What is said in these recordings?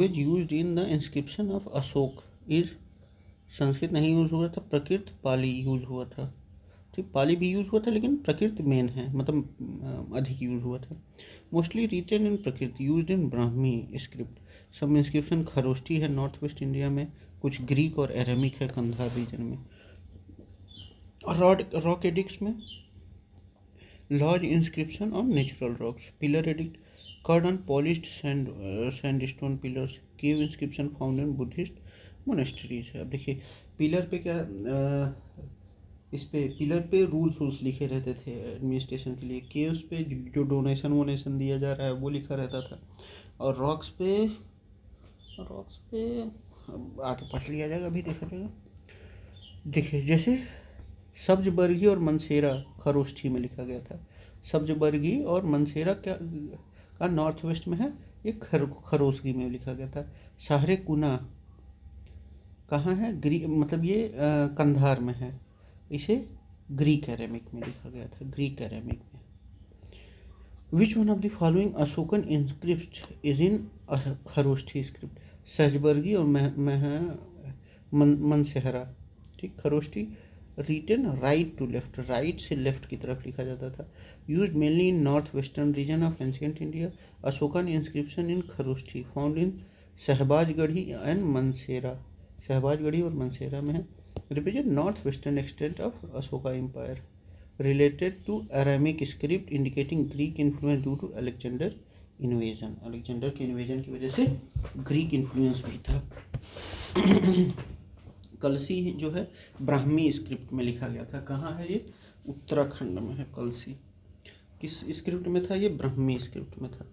Language used in the inscription of Ashok is, Sanskrit नहीं use हुआ था, प्रकृत पाली यूज़ हुआ था। ठीक, पाली भी यूज़ हुआ था लेकिन प्रकृत मेन है, मतलब अधिक यूज़ हुआ था। मोस्टली रिटन इन प्रकृत, यूज्ड इन ब्राह्मी स्क्रिप्ट। सब इंस्क्रिप्शन खरोष्ठी है नॉर्थ वेस्ट इंडिया में, कुछ ग्रीक और एरेमिक है कंधार रीजन में। रॉक एडिक्ट्स में large inscription on natural rocks, pillar edict cut on polished sandstone pillars, cave inscription found in Buddhist monasteries है। अब देखिए पिलर पे क्या इस पे पिलर पे रूल्स लिखे रहते थे एडमिनिस्ट्रेशन के लिए। केव्स पे जो डोनेशन दिया जा रहा है वो लिखा रहता था। और रॉक्स पे आगे पढ़ लिया जाएगा, अभी देखा जाएगा। देखिए जैसे सब्जबर्गी और मनसेरा खरोष्ठी में लिखा गया था। सब्जबर्गी और मनसेरा क्या का नॉर्थ वेस्ट में है, ये खरोष्ठी में लिखा गया था। शाहरे कुना कहाँ है, मतलब ये कंधार में है, इसे ग्रीक एरेमिक में लिखा गया था, ग्रीक एरेमिक में। Which one of the following Ashokan inscript is in Kharoshthi script, Shahbazgarhi और मनसेहरा। ठीक, Kharoshthi written right to left, right से लेफ्ट की तरफ लिखा जाता था। Used mainly in north western region of ancient India. Ashokan inscription in Kharoshthi found in Shahbazgarhi and Mansehra, Shahbazgarhi और मनसेरा में है। Represent north western extent of Ashoka empire. Related to Aramaic script indicating Greek influence due to Alexander invasion, Alexander के invasion की वजह से Greek influence भी था। कलसी जो है ब्राह्मी स्क्रिप्ट में लिखा गया था। कहाँ है ये, उत्तराखंड में है कलसी। किस स्क्रिप्ट में था ये, ब्राह्मी स्क्रिप्ट में था।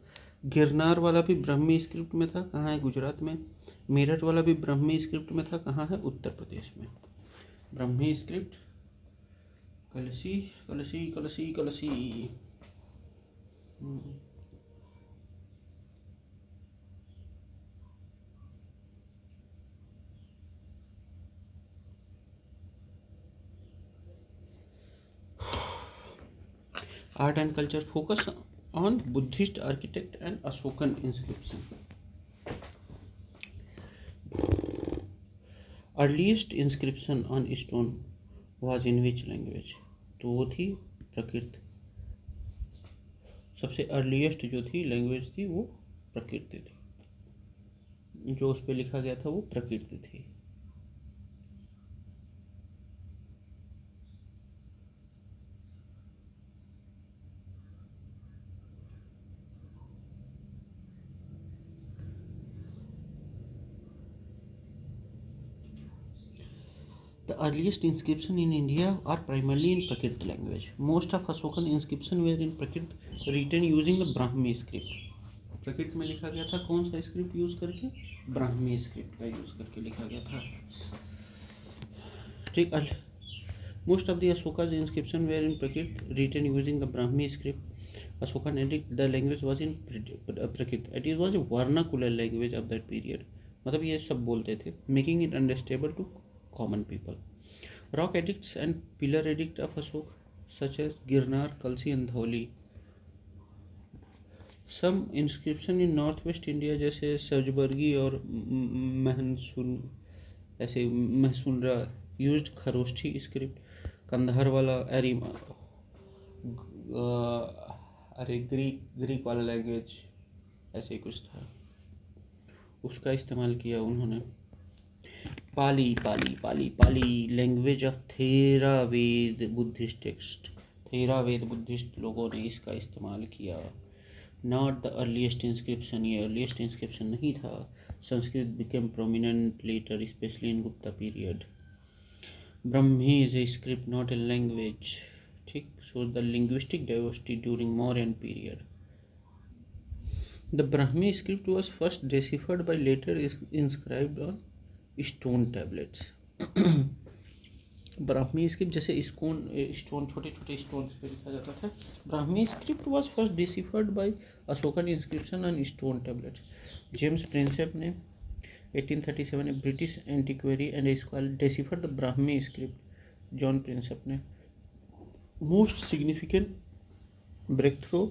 गिरनार वाला भी ब्राह्मी स्क्रिप्ट में था, कहाँ है, गुजरात में। मेरठ वाला भी ब्राह्मी स्क्रिप्ट में था, कहाँ है, उत्तर प्रदेश में। Brahmi script, Kalsi Kalsi Kalsi Kalsi. Art and culture focus on Buddhist architect and Ashokan inscription. Earliest inscription on stone was in which language, तो वो थी प्रकृत। सबसे अर्लीस्ट जो थी लैंग्वेज थी वो प्रकृति थी, जो उस पर लिखा गया था वो प्रकृति थी। The earliest inscriptions in India are primarily in Prakrit language. Most of Ashokan inscriptions were in Prakrit, written using the Brahmi script. प्रकृत में लिखा गया था कौन सा स्क्रिप्ट यूज करके, ब्राह्मी स्क्रिप्ट का यूज करके लिखा गया था। ठीक, मोस्ट ऑफ द अशोका's inscription were in Prakrit, written using the Brahmi script. Ashokan edict the language was in Prakrit. It was a vernacular language of that period. मतलब ये सब बोलते थे, making it understandable to common people. Rock edicts and pillar edict of Ashok, such as Girnar, Kalsi and Dhauli. Some inscription in northwest India जैसे सजबर्गी और महसुनरा used Kharoshthi script. Kandahar वाला Greek वाला language ऐसे ही कुछ था, उसका इस्तेमाल किया उन्होंने। Pali Pali Pali Pali language of Theravada Buddhist text, Theravada Buddhist लोगों ने इसका इस्तेमाल किया। नॉट द अर्लीस्ट इंस्क्रिप्शन, ये अर्लीस्ट इंस्क्रिप्शन नहीं था। Sanskrit became prominent later especially in Gupta period. Brahmi is a script not a language. ठीक, so the linguistic diversity during Mauryan period. The Brahmi script was first deciphered by later inscribed on stone tablets. Brahmi script जैसे stone छोटे छोटे stones पे लिखा जाता था। Brahmi script was first deciphered by Ashokan inscription on stone tablets. James Prinsep ने 1837 में British antiquary and scholar deciphered the Brahmi script. John Prinsep ने। Most significant breakthrough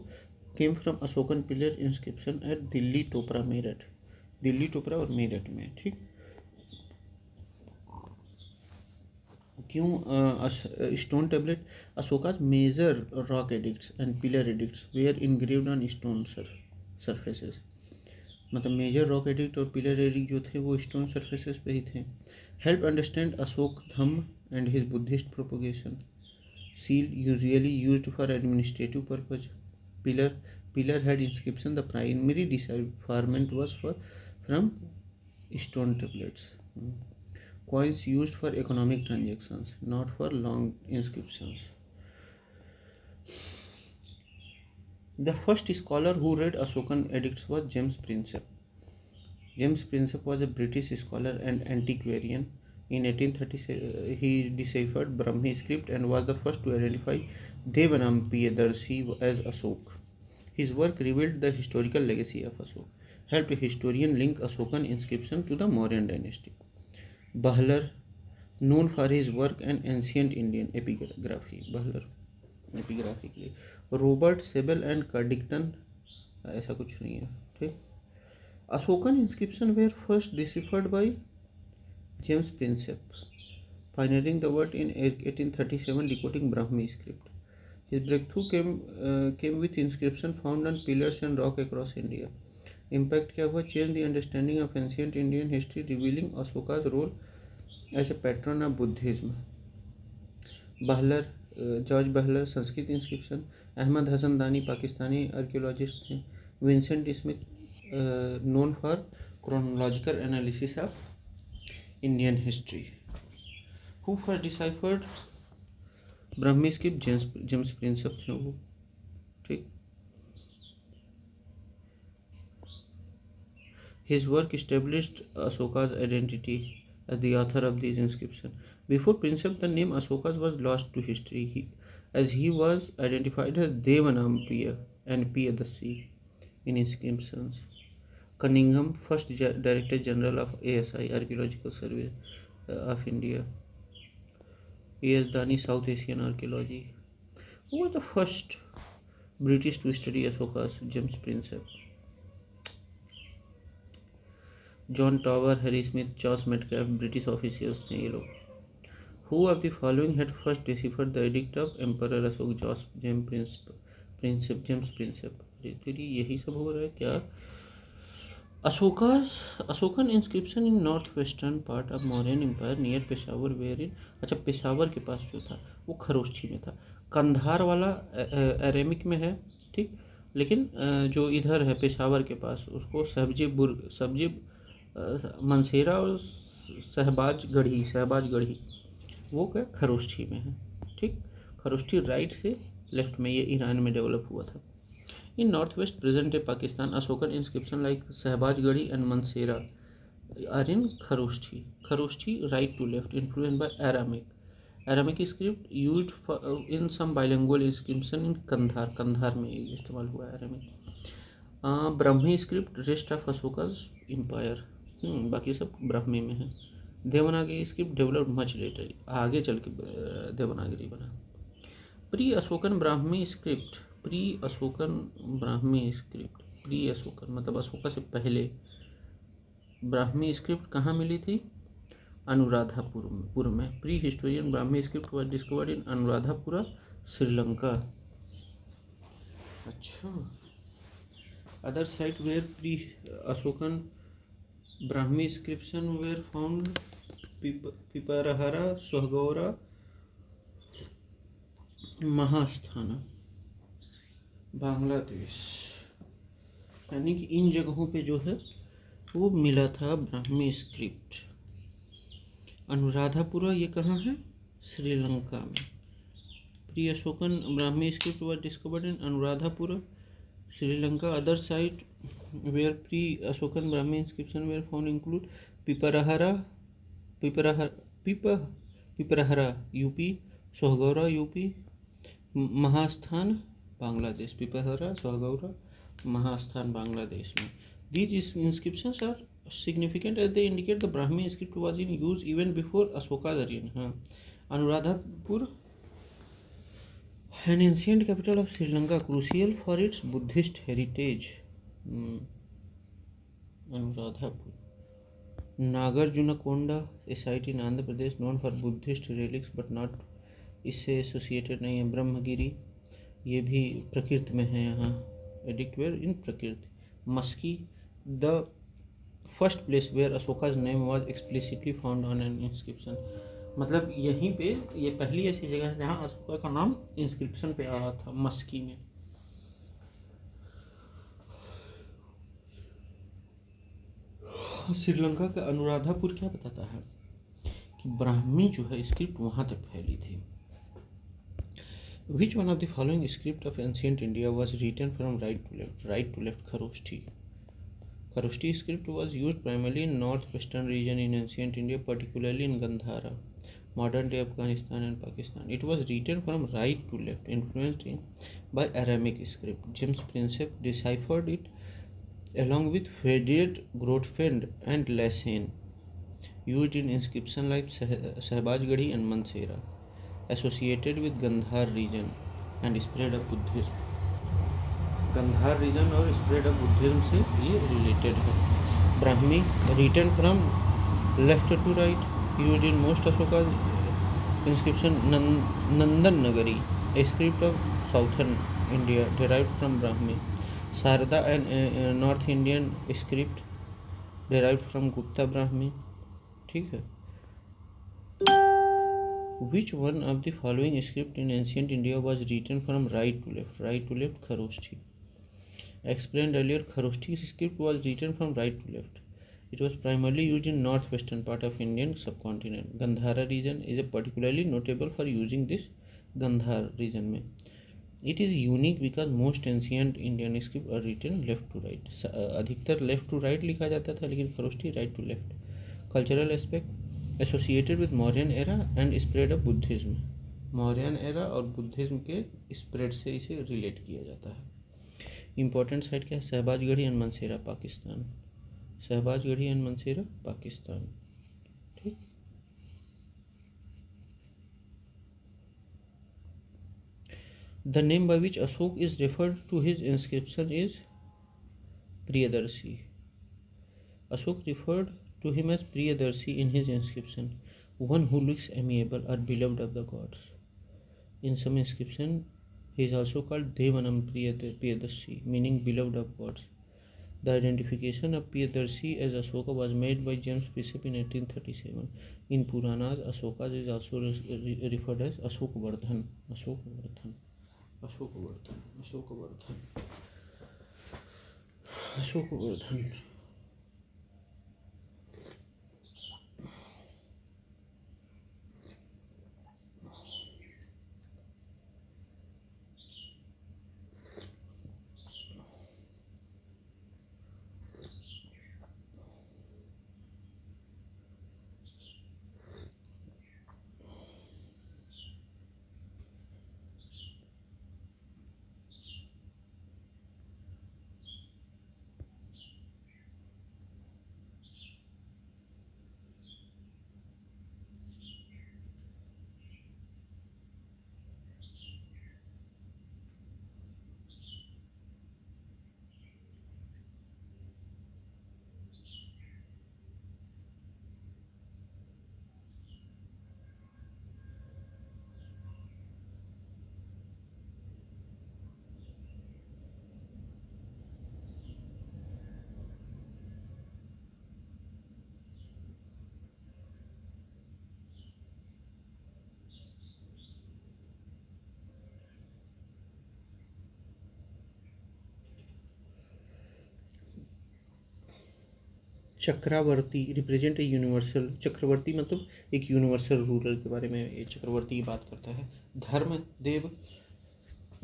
came from Ashokan pillar inscription at Delhi, Topra, Meerut. Delhi, Topra और मेरठ में। ठीक, क्यों स्टोन टेबलेट? अशोका's major rock edicts and pillar edicts were engraved on stone surfaces. मतलब major rock addict और pillar addict जो थे वो स्टोन सरफेसेस पे ही थे। Help understand Ashok Dhamma and his Buddhist propagation. Seal usually used for administrative purpose. Pillar had inscription. The primary decipherment was from stone tablets. Coins used for economic transactions, not for long inscriptions. The first scholar who read Ashokan edicts was James Prinsep. James Prinsep was a British scholar and antiquarian. In 1830, he deciphered Brahmi script and was the first to identify Devanampiyadarshi as Ashok. His work revealed the historical legacy of Ashok, helped historian link Ashokan inscription to the Mauryan dynasty. Bahlar, known for his work on ancient Indian epigraphy, Bahlar epigraphy के लिए। Robert सेबल and कार्डिक्टन, ऐसा कुछ नहीं है। ठीक, Ashokan inscription were first deciphered by James Prinsep, pioneering the word in 1837, decoding Brahmi script. His breakthrough came with inscription found on pillars and rock across India. Impact क्या हुआ? Change the understanding of ancient Indian history, revealing Ashoka's role as a patron of Buddhism. Buhler, George Buhler, Sanskrit inscription. Ahmad Hasan Dani, Pakistani archaeologist थे। Vincent Smith, known for chronological analysis of Indian history. Who for deciphered Brahmi script? James Prinsep थे वो। ठीक, his work established Ashoka's identity as the author of these inscriptions. Before Prinsep, the name Ashoka was lost to history, as he was identified as Devanampiya and Piyadasi in inscriptions. Cunningham, first Director General of ASI, Archaeological Survey of India. A.S. Dani, South Asian Archaeology. Who was the first British to study Ashoka's? James Prinsep. John Tower, Harry Smith, Charles Metcalfe, British officials थे ये लोग। Who of the following had first deciphered the edict of emperor Ashok? James Prinsep. यही सब हो रहा है क्या? Ashokan inscription in north western part of Mauryan empire near Peshawar were in. अच्छा, पेशावर के पास जो था वो खरोष्ठी में था। कंधार वाला एरेमिक में है। ठीक, लेकिन जो इधर है पेशावर के पास उसको सब्जी मनसेरा और शहबाज गढ़ी वो क्या खरोष्ठी में है। ठीक, खरोष्ठी राइट से लेफ्ट में, ये ईरान में डेवलप हुआ था। In north west present day Pakistan, Ashokan inscription like Shahbazgarhi and Mansehra are in Kharoshthi right to left, influenced by Aramic script used in some bilingual inscription in Kandahar में इस्तेमाल हुआ है Aramic। Brahmi script rest of अशोका's एम्पायर, बाकी सब ब्राह्मी में है। Devanagari script developed much later, आगे चल के देवनागरी बना। प्री अशोकन ब्राह्मी स्क्रिप्ट मतलब अशोका से पहले ब्राह्मी स्क्रिप्ट कहाँ मिली थी? अनुराधापुर में। Pre historian Brahmi script was discovered in Anuradhapura, Sri Lanka. अच्छा, other site where pre Ashokan Brahmi inscription were found Piprahwa, Sohgaura, Mahasthana, Bangladesh. यानी कि इन जगहों पे जो है वो मिला था ब्राह्मी स्क्रिप्ट। अनुराधापुरा ये कहाँ है? श्रीलंका में। Pre Ashokan Brahmi script was discovered in Anuradhapura, Sri Lanka. Other site where pre-Ashokan Brahmi inscription were found include Piparahara UP, Sohgaura UP, Mahasthan Bangladesh। Piprahwa, Sohgaura, Mahasthan Bangladesh में। These inscriptions are significant as they indicate the Brahmi script was in use even before Ashoka's reign। Anuradhapur, an ancient capital of Sri Lanka, crucial for its Buddhist heritage। Anuradhapur. Nagarjunakonda, a site in Andhra Pradesh known for Buddhist relics but not इससे associated नहीं है. ब्रह्मगिरी, ये भी प्रकृति में है. यहाँ addict were in Prakrit. Maski, the first place where Ashoka's name was explicitly found on an inscription. मतलब यहीं पे ये पहली ऐसी जगह है जहाँ अशोका का नाम इंस्क्रिप्शन पे आया था, मस्की में. श्रीलंका का अनुराधापुर क्या बताता है कि ब्राह्मी जो है स्क्रिप्ट वहाँ तक फैली थी. Which one of the following script of ancient India was written from right to left. Right to left Kharoshthi. Kharoshthi script was used primarily in northwestern region in ancient India, particularly in Gandhara, modern day Afghanistan and Pakistan. It was written from right to left, influenced by Aramic script. James Prinsep deciphered it along with Frederick Grotefend and Lassen, used in inscriptions like Sahbazgadi and Mansehra, associated with Gandhar region and spread of Buddhism. Gandhara region और spread of Buddhism से ये related है. Brahmi, written from left to right, use in most Ashoka inscription. Nandan Nagari, a script of southern India derived from Brahmi. Sharada and north Indian script derived from Gupta Brahmi. ठीक है. Which one of the following script in ancient India was written from right to left? Right to left, Kharoshthi. Explained earlier, Kharoshthi script was written from right to left. It was primarily used in northwestern part of Indian subcontinent. Gandhara region is particularly notable for using this Gandhar region में. It is unique because most ancient Indian script are written left to right. अधिकतर left to right लिखा जाता था, लेकिन Kharoshthi right to left. Cultural aspect associated with Mauryan era and spread of Buddhism. Mauryan era और Buddhism के spread से इसे relate किया जाता है. इंपॉर्टेंट साइट क्या है? शहबाजगढ़ी एंड मनसेरा, पाकिस्तान. शहबाजगढ़ी एंड मनसेरा, पाकिस्तान. ठीक. The name by which Ashoka is referred to his inscription is Priyadarshi. Ashoka referred to him as Priyadarshi in his inscription, one who looks amiable or beloved of the gods. In some inscription, he is also called Devanam Priyadarshi, meaning beloved of gods. The identification of Priyadarshi as Ashoka was made by James Prinsep in 1837. In Puranas, Ashoka is also referred as Ashokavardhan. Ashokavardhan. Ashokavardhan. Ashokavardhan. Ashokavardhan. Chakravarti represent a universal. Chakravarti मतलब एक universal ruler के बारे में ये चक्रवर्ती की बात करता है. धर्म देव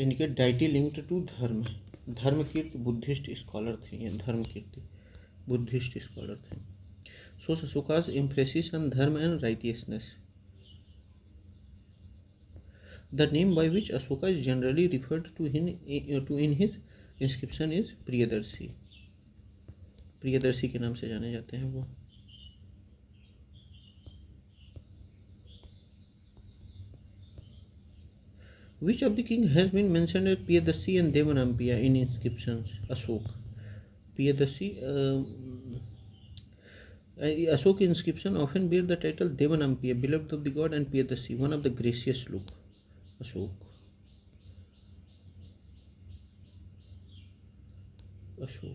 इंडिकेट डाइटी लिंक्ड टू धर्म. धर्मकीर्ति बुद्धिस्ट स्कॉलर थे. ये धर्मकीर्ति बुद्धिस्ट स्कॉलर थे. So Ashoka's emphasis on dharma and righteousness. The name by which Ashoka is generally referred to in his inscription is Priyadarshi. Priyadarshi के नाम से जाने जाते हैं वो. Which of the king has been mentioned as Priyadarshi and Devanampiya in inscriptions? Ashok. Piyadasi. Ashoka inscription often bear the title Devanampiya, beloved of the god, and Piyadasi, one of the gracious look. Ashok. Ashok.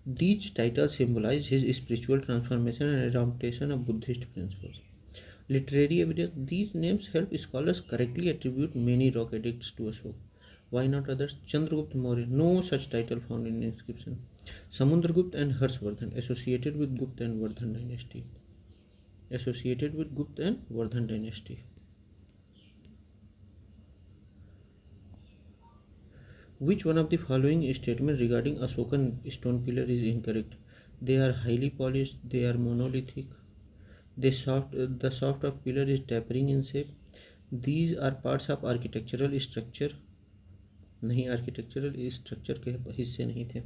These titles symbolize his spiritual transformation and adaptation of Buddhist principles. Literary evidence. These names help scholars correctly attribute many rock edicts to Ashok. Why not others? Chandragupta Maurya. No such title found in inscription. Samundragupta and Harshvardhan associated with Gupta and Vardhan dynasty. Which one of the following statements regarding Ashokan stone pillar is incorrect? They are highly polished. They are monolithic. The shaft of pillar is tapering in shape. These are parts of architectural structure. नहीं, architectural structure के हिस्से नहीं थे.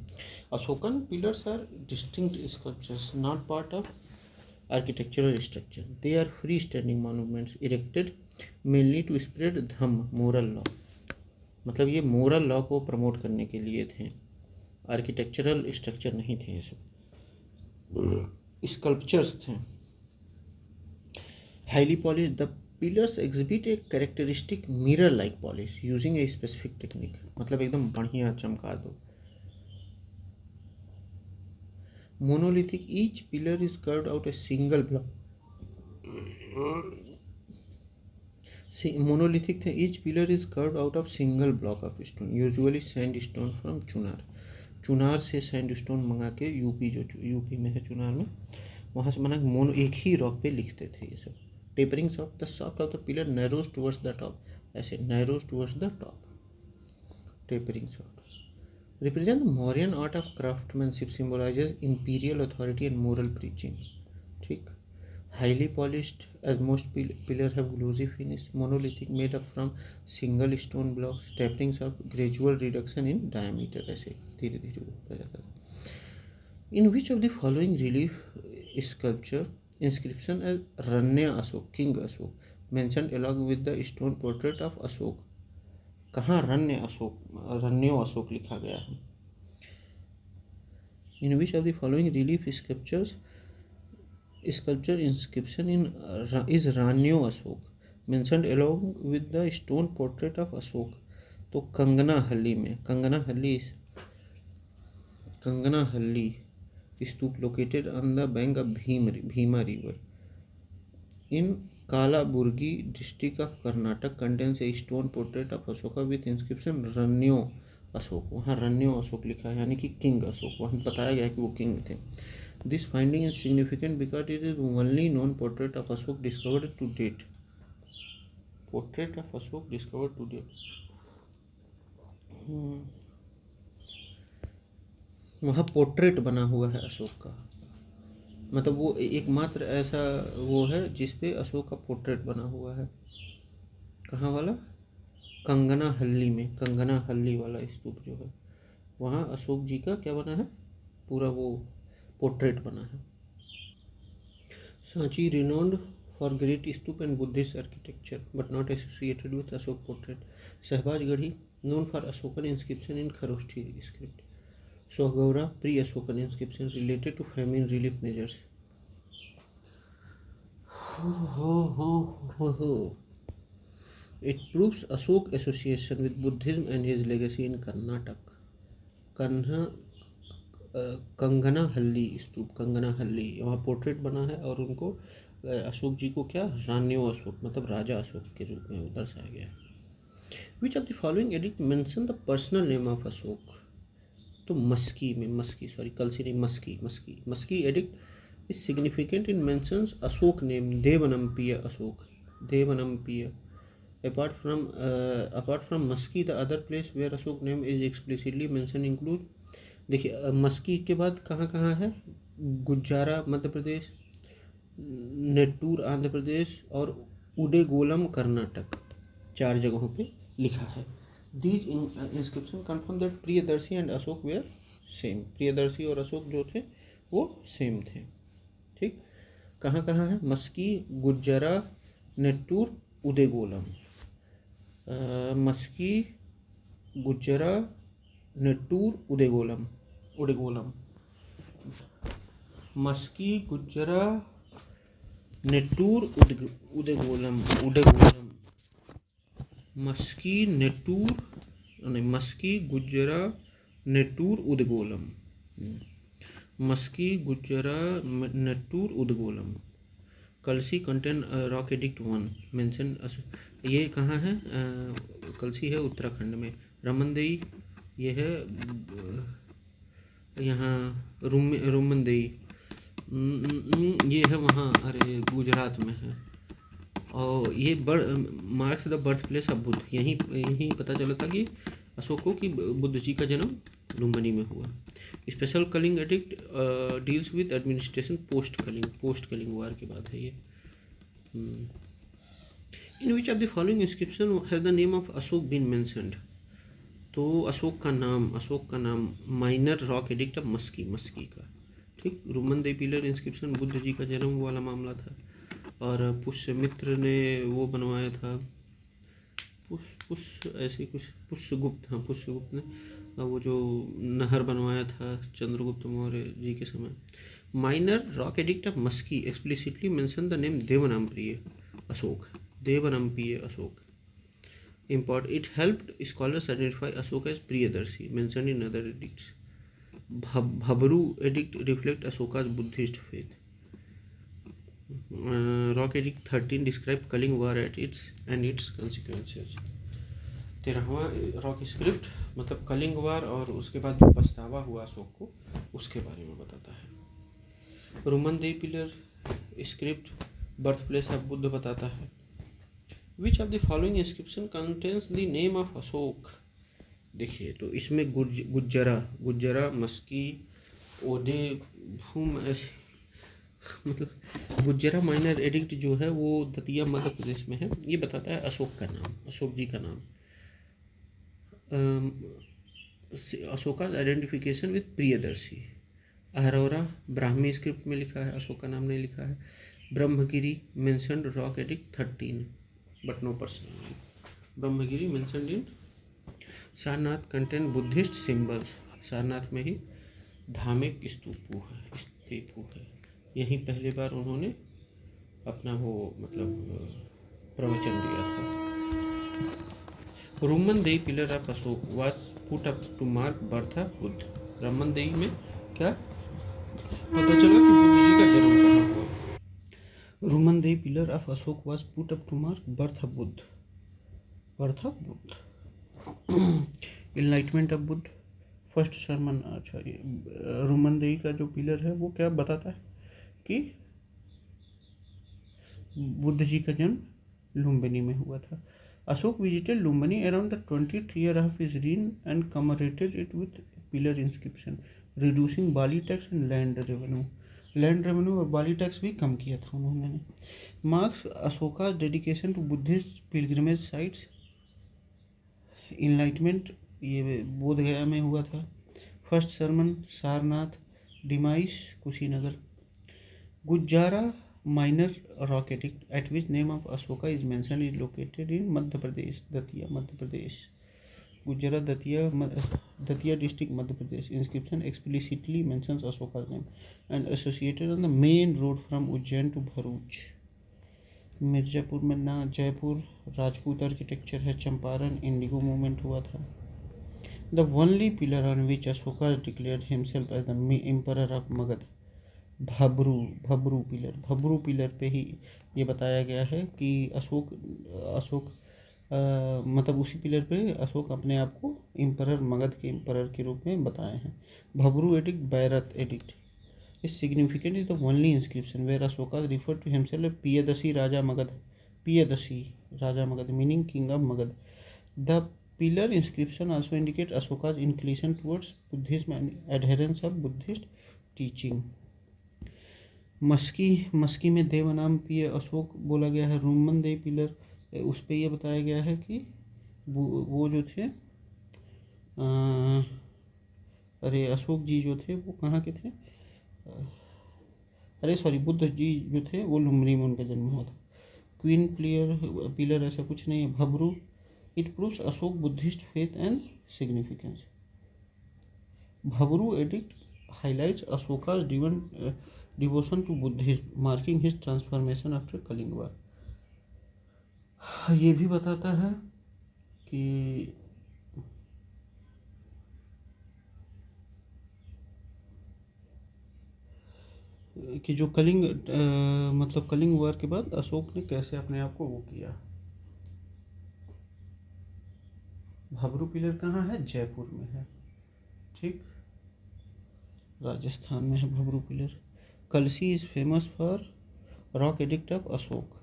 Ashokan pillars are distinct sculptures, not part of architectural structure. They are free standing monuments erected mainly to spread dhamma, moral law. मतलब ये moral law को promote करने के लिए थे, आर्किटेक्चरल स्ट्रक्चर नहीं थे, ये सब स्कल्पचर्स थे. Highly polish. The pillars exhibit a characteristic mirror like polish using a specific technique. मतलब एकदम बढ़िया चमका दो. Monolithic. Each pillar is curved out a single block. Monolithic थे. Each pillar is curved out of single block of stone, usually sandstone from Chunar. Chunar से sand stone मंगा के UP में है, चुनार में, वहाँ से बना एक ही रॉक पे लिखते थे ये सब. Tapering shaft. The shaft of the pillar narrows towards the top. ऐसे narrows towards the top. Tapering shaft. Represent Mauryan art of craftsmanship, symbolises imperial authority and moral preaching. ठीक. Highly polished as most pillar have glossy finish. Monolithic made up from single stone blocks. Tapering shaft. Gradual reduction in diameter. ऐसे धीरे धीरे ऊपर जाता है. In which of the following relief sculpture inscription as Ranya Ashok, King Ashok, mentioned along with the stone portrait of Ashok. कहाँ रण्यो अशोक लिखा गया है? In which of the following relief sculpture inscription is Ranyo Ashok mentioned along with the stone portrait of Ashok? तो कंगना हल्ली में. कंगना हल्ली स्तूप located on the bank of Bhima river in Kalaburgi district of Karnataka contains a stone portrait of Ashoka with inscription Ranyo Ashok. वहाँ रण्यो अशोक लिखा है, यानी कि king Ashok. वहाँ बताया गया कि वो किंग थे. This finding is significant because it is only known portrait of Ashok discovered to date. वहाँ पोर्ट्रेट बना हुआ है अशोक का. मतलब वो एकमात्र ऐसा वो है जिसपे अशोक का पोर्ट्रेट बना हुआ है. कहाँ वाला? कंगना हल्ली में. कंगना हल्ली वाला स्तूप जो है, वहाँ अशोक जी का क्या बना है? पूरा वो पोर्ट्रेट बना है. Sanchi renowned for great stupa and Buddhist architecture but not associated with Ashoka portrait. Shahbazgarhi known for Ashokan inscription in Kharoshthi script. Sohgaura pre-Ashokan inscription related to famine relief measures. It proves Ashok association with Buddhism and his legacy in Karnataka. Kangana हल्ली स्तूप, कंगना हल्ली, वहाँ portrait बना है और उनको अशोक जी को क्या रान्यो अशोक मतलब राजा अशोक के रूप में दर्शाया गया है. Which of the following edict mention the personal name of Ashok. तो Maski edict is significant in mentions Ashok name Devanampiya Ashok. Apart from Maski the other place where Ashok name is explicitly mention include. देखिए मस्की के बाद कहाँ है? गुज्जारा मध्य प्रदेश, नेट्टूर आंध्र प्रदेश और उडेगोलम कर्नाटक, 4 जगहों पे लिखा है. These inscription confirm that Priyadarshi and Ashoka were same. Priyadarshi और अशोक जो थे वो सेम थे. ठीक. कहाँ है? Maski, Gujarra, Nettur, Udegolam. Maski, Gujarra, Nettur Udegolam, Maski Gujarra Nettur Udegolam, Maski Gujarra Nettur Udgolam, Maski Gujarra Nettur Udgolam. Kalsi contain rock edict 1 mention. ये कहाँ है? कलसी है उत्तराखंड में। रमनदेई ये है यहाँ रुमनदेई ये है वहाँ, अरे गुजरात में है। और ये marks the birth place of Buddha. यहीं पता चला था कि अशोक को कि बुद्ध जी का जन्म लुम्बिनी में हुआ। Special Kalinga edict deals with administration post Kalinga war के बाद है ये। In which of the following inscription has the name of Ashok been mentioned. तो अशोक का नाम minor rock edict of Maski का, ठीक। रुमनदेई पिलर इंस्क्रिप्शन बुद्ध जी का जन्म वाला मामला था। और पुष्यमित्र ने वो बनवाया था, पुष्यगुप्त ने वो जो नहर बनवाया था चंद्रगुप्त मौर्य जी के समय। Minor rock edict of Maski explicitly mention the name Devanampriya Ashok. Import it helped scholars identify Ashoka as Priyadarshi, mentioned in other edicts. Bhabru edict reflect Ashoka's Buddhist faith. Rock edict 13 describe Kaling war at its consequences. 13वां rock script मतलब कलिंग वार और उसके बाद जो पछतावा हुआ अशोक को उसके बारे में बताता है। Rummindei pillar script birth place of Buddha बताता है। Which of the following inscription contains the name of Ashok. देखिए तो इसमें गुज्जरा मस्की ओडे भूम मतलब गुज्जरा माइनर एडिक्ट जो है वो दतिया मध्य प्रदेश में है। ये बताता है अशोक जी का नाम। Ashoka identification with Priyadarshi. Ahraura Brahmi script में लिखा है, अशोक का नाम नहीं लिखा है। Brahmagiri mentioned rock edict 13 but no person. Brahmagiri mentioned in Sarnath contain Buddhist symbols. Sarnath में ही धार्मिक स्तूप है। यहीं पहली बार उन्होंने अपना वो मतलब प्रवचन दिया था। Rummindei pillar of Ashok was put up to mark birth of Buddha. Rummindei में क्या पता चला कि बुद्ध जी का जन्म कहाँ हुआ। Rummindei pillar of Ashok was put up to mark birth of Buddha. Enlightenment of Buddha first sermon. अच्छा, ये रुमनदेई का जो पिलर है वो क्या बताता है कि बुद्ध जी का जन्म लुम्बिनी में हुआ था। Ashok visited Lumbini around the 20th year of his reign and commemorated it with pillar inscription, reducing bali tax and land revenue और बाली टैक्स भी कम किया था उन्होंने। Marks Ashoka dedication to Buddhist pilgrimage sites. Enlightenment ये बोध गया में हुआ था। First sermon Sarnath, demise Kushinagar. Gujarra minor rock edict at which name of Ashoka is mentioned is located in Madhya Pradesh, Datia Madhya Pradesh. Gujarra Datia district Madhya Pradesh. Inscription explicitly mentions Ashoka's name and associated on the main road from Ujjain to Bharuch. Mirzapur में ना Jaipur Rajput architecture है। Champaran Indigo movement हुआ था। The only pillar on which Ashoka declared himself as the emperor of Magadha. Bhabru pillar पे ही ये बताया गया है कि अशोक मतलब उसी पिलर पे अशोक अपने आप को मगध के एम्परर के रूप में बताए हैं। Bhabru edict Bairat edict is significant is the only inscription where Ashoka refer to himself Piyadasi Raja Magadha meaning king of Magadha. The pillar inscription also indicate Ashoka's inclination towards Buddhism and adherence of Buddhist teaching। Maski में देवनाम पिय अशोक बोला गया है। रुमनदेई पिलर उस पर यह बताया गया है कि वो जो थे अरे अशोक जी जो थे वो कहाँ के थे, बुद्ध जी जो थे वो लुम्बिनी में उनका जन्म हुआ था। क्वीन पिलर ऐसा कुछ नहीं है। Bhabru it proves Ashok Buddhist faith and significance. Bhabru edict highlights Ashoka's devotion to Buddhism, marking his transformation after Kalinga War. ये भी बताता है कि जो मतलब कलिंग वार के बाद अशोक ने कैसे अपने आप को वो किया। भबरू पिलर कहाँ है? जयपुर में है, ठीक, राजस्थान में है Bhabru pillar. Kalsi is famous for rock edict of Ashok.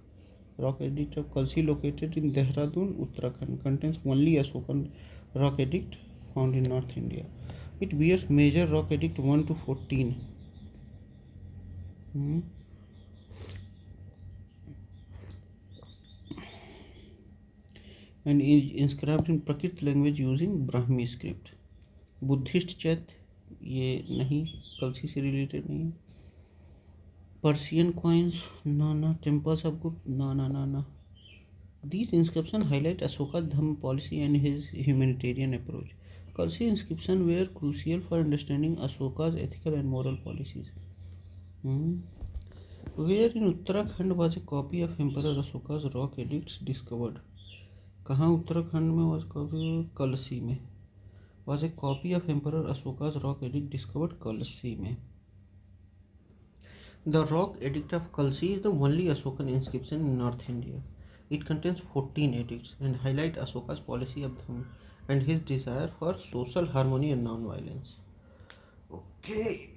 Rock edict of Kalsi located in Dehradun, Uttarakhand, contains only Ashokan rock edict found in north India. It bears major rock edict 1 to 14. And is inscribed in Prakrit language using Brahmi script. Buddhist चैत ये नहीं, कलसी से related नहीं. Persian coins ना. Temples of गुप्त ना. These inscriptions highlight Ashoka's Dhamma policy and his humanitarian approach. Kalsi inscriptions were crucial for understanding Ashoka's ethical and moral policies. Where in Uttarakhand was a copy of Emperor Ashoka's rock edicts discovered? कहाँ उत्तराखंड में was copy? कलसी में. Was a copy of Emperor Ashoka's rock edict discovered? कलसी में. The rock edict of Kalsi is the only Ashokan inscription in North India. It contains 14 edicts and highlight Ashoka's policy of Dhamma and his desire for social harmony and non-violence. Okay.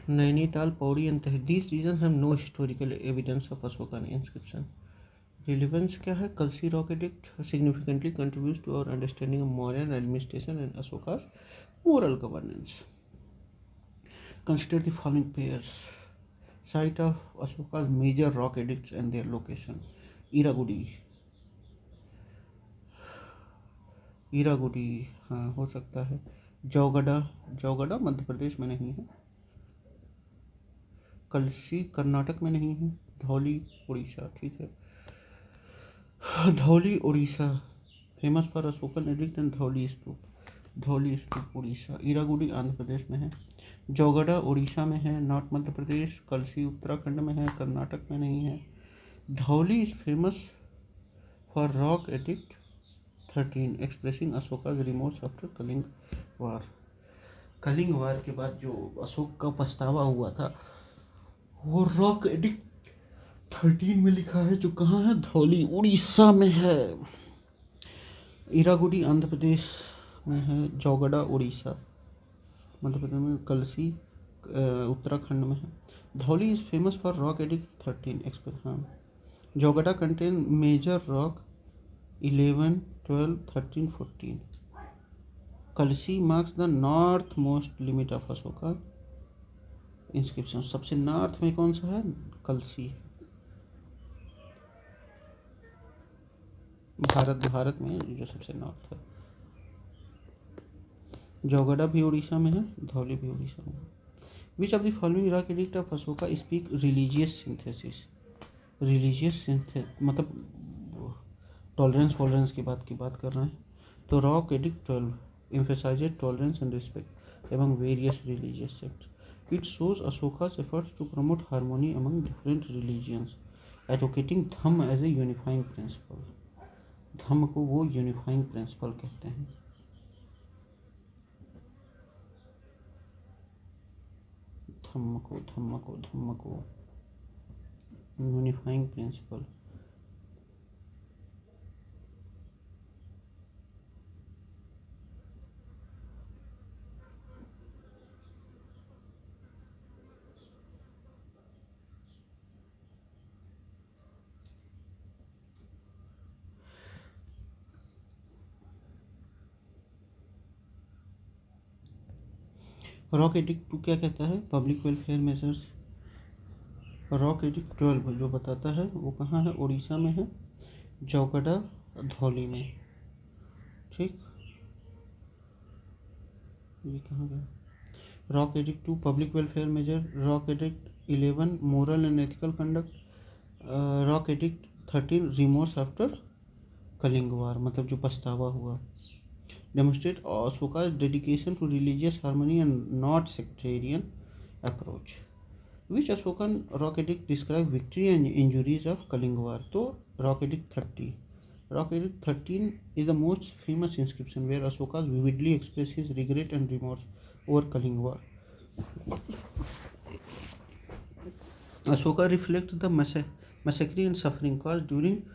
Nainital, Pauri and Tehri. These regions have no historical evidence of Ashokan inscription. Relevance क्या है? Kalsi rock edict significantly contributes to our understanding of modern administration and Ashoka's moral governance. Consider the following pairs. Site of Ashoka's major rock edicts and their location. ईरागुडी हाँ हो सकता है. जौगड़ा मध्य प्रदेश में नहीं है. कलसी कर्नाटक में नहीं है. धौली उड़ीसा, ठीक है. Dhauli Orissa famous for Ashokan edict and Dhauli stupa Orissa. Erragudi Andhra Pradesh में है. जौगड़ा उड़ीसा में है, नॉर्थ मध्य प्रदेश. कलसी उत्तराखंड में है, कर्नाटक में नहीं है. Dhauli is famous for rock edict 13 expressing Ashoka's remorse after Kalinga war. Kalinga war के बाद जो अशोक का पछतावा हुआ था वो रॉक एडिक्ट 13 में लिखा है, जो कहाँ है? धौली उड़ीसा में है. ईरागुडी आंध्र प्रदेश में है. जौगड़ा उड़ीसा मध्य प्रदेश में. कलसी उत्तराखंड में है. Dhauli is famous for rock edict 13 express. हाँ. Jaugada contain major rock 11, 12, 13, 14. Kalsi marks the north most limit of Ashoka inscription. सबसे नॉर्थ में कौन सा है? कलसी. भारत में जो सबसे नॉर्थ है. जौगड़ा भी उड़ीसा में है, धौली भी उड़ीसा में है. Which of the following rock edict of Ashoka speak religious synthesis. मतलब टॉलरेंस की बात कर रहे हैं. तो rock edict 12 emphasizes tolerance and respect among various religious sects. It shows Ashoka's efforts to promote harmony among different religions, advocating Dhamma as a unifying principle. धम्म को वो unifying principal कहते हैं. धम्म को यूनिफाइंग प्रिंसिपल. रॉक एडिक्ट 2 क्या कहता है? Public welfare measures. Rock edict 12 जो बताता है वो कहाँ है? उड़ीसा में है, जौगड़ा धौली में, ठीक. ये कहाँ गया? Rock edict 2 public welfare major. Rock edict 11 moral and ethical conduct. Rock edict 13 remorse after Kalinga war, मतलब जो पछतावा हुआ. demonstrate Ashoka's dedication to religious harmony and not sectarian approach. Which Ashokan rock edict describe victory and injuries of Kalinga War? तो rock edict 30. Rock edict 13 is the most famous inscription where Ashoka vividly expresses his regret and remorse over Kalinga War. Ashoka reflects the massacre and suffering caused during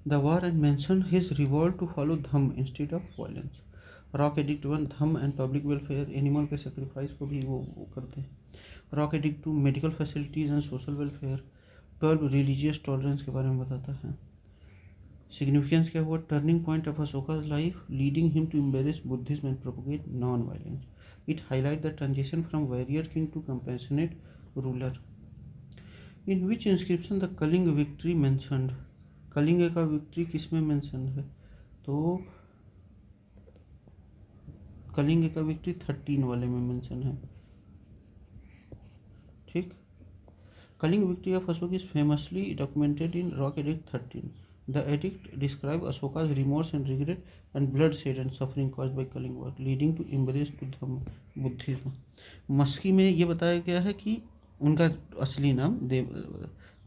the war and mentioned his revolt to follow Dham instead of violence. Rock edict 1 Dham and public welfare, animal के sacrifice को भी वो करते हैं. Rock edict 2 medical facilities and social welfare. 12 religious tolerance के बारे में बताता है. सिग्निफिकेंस क्या हुआ? Turning point of Ashoka's life leading him to embrace Buddhism and propagate non violence. It highlight the transition from warrior king to compassionate ruler. In which inscription the Kalinga victory mentioned? Kalinga का victory किस में mention है? तो कलिंग का victory 13 वाले में mention है. ठीक. Kalinga victory of Ashok is famously documented in rock edict 13. The edict describe Ashoka's remorse and regret and bloodshed and suffering caused by Kalinga war leading to embrace Buddhism. Maski में ये बताया गया है कि उनका असली नाम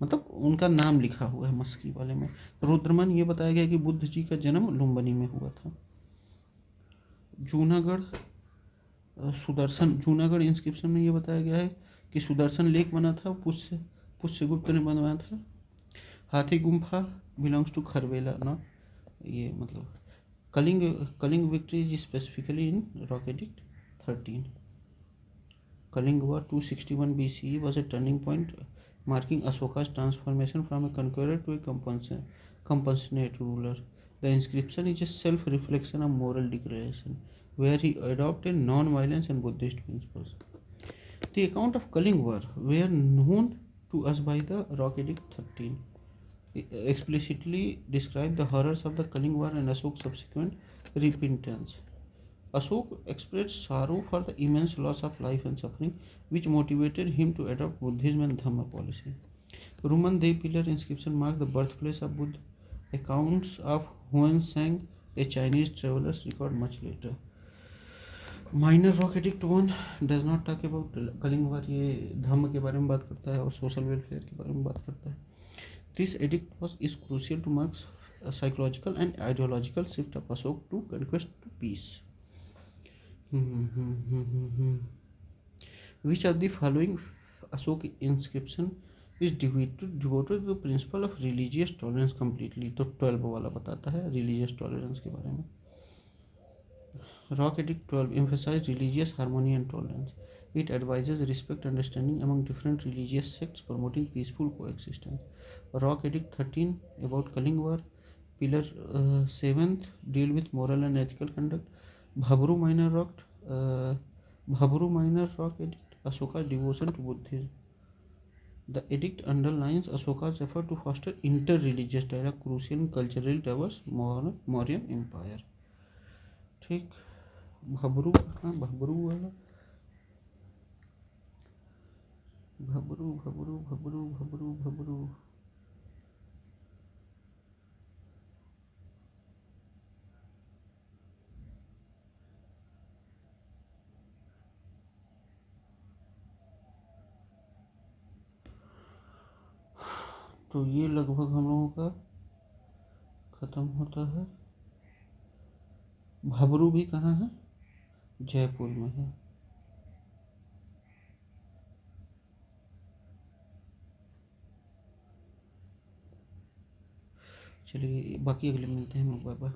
मतलब उनका नाम लिखा हुआ है मस्की वाले में. रुद्रमन ये बताया गया कि बुद्ध जी का जन्म लुम्बिनी में हुआ था. जूनागढ़ इंस्क्रिप्शन में ये बताया गया है कि सुदर्शन लेक बना था, पुष्यगुप्त ने बनवाया था. हाथी गुम्फा बिलोंग्स टू खरवेला ना, ये मतलब Kalinga victory is specifically in rock edict 13. Kalinga war 261 BCE was a turning point marking Ashoka's transformation from a conqueror to a compassionate ruler. The inscription is a self-reflection of moral degradation, where he adopted non-violence and Buddhist principles. The account of Kalinga War were known to us by the Rock Edict 13. Explicitly describe the horrors of the Kalinga War and Ashok's subsequent repentance. Ashok expressed sorrow for the immense loss of life and suffering, which motivated him to adopt Buddhism and Dhamma policy. Ruman Dev pillar inscription mark the birthplace of Buddha. Accounts of Huan Sang, a Chinese traveler's record much later. Minor Rock Edict 1 does not talk about Kalinga War. ये धम्म के बारे में बात करता है और social welfare के बारे में बात करता है. This edict is crucial to mark a psychological and ideological shift of Ashok to conquest to peace. Which of the following Ashok inscription is devoted to the principle of religious tolerance completely? तो 12 वाला बताता है religious tolerance के बारे में. Rock Edict 12 emphasizes religious harmony and tolerance. It advises respect and understanding among different religious sects, promoting peaceful coexistence. Rock Edict 13 about Kalinga War. Pillar 7th deal with moral and ethical conduct. Bhabru Minor Rock Edict, Ashoka's devotion to Buddhism. The edict underlines Ashoka's effort to foster inter-religious dialogue, crucial in culturally diverse Mauryan Empire. ठीक. भबरू वाला भबरू. तो ये लगभग हम लोगों का ख़त्म होता है. भबरू भी कहाँ है? जयपुर में है. चलिए बाकी अगले मिलते हैं. Bye bye.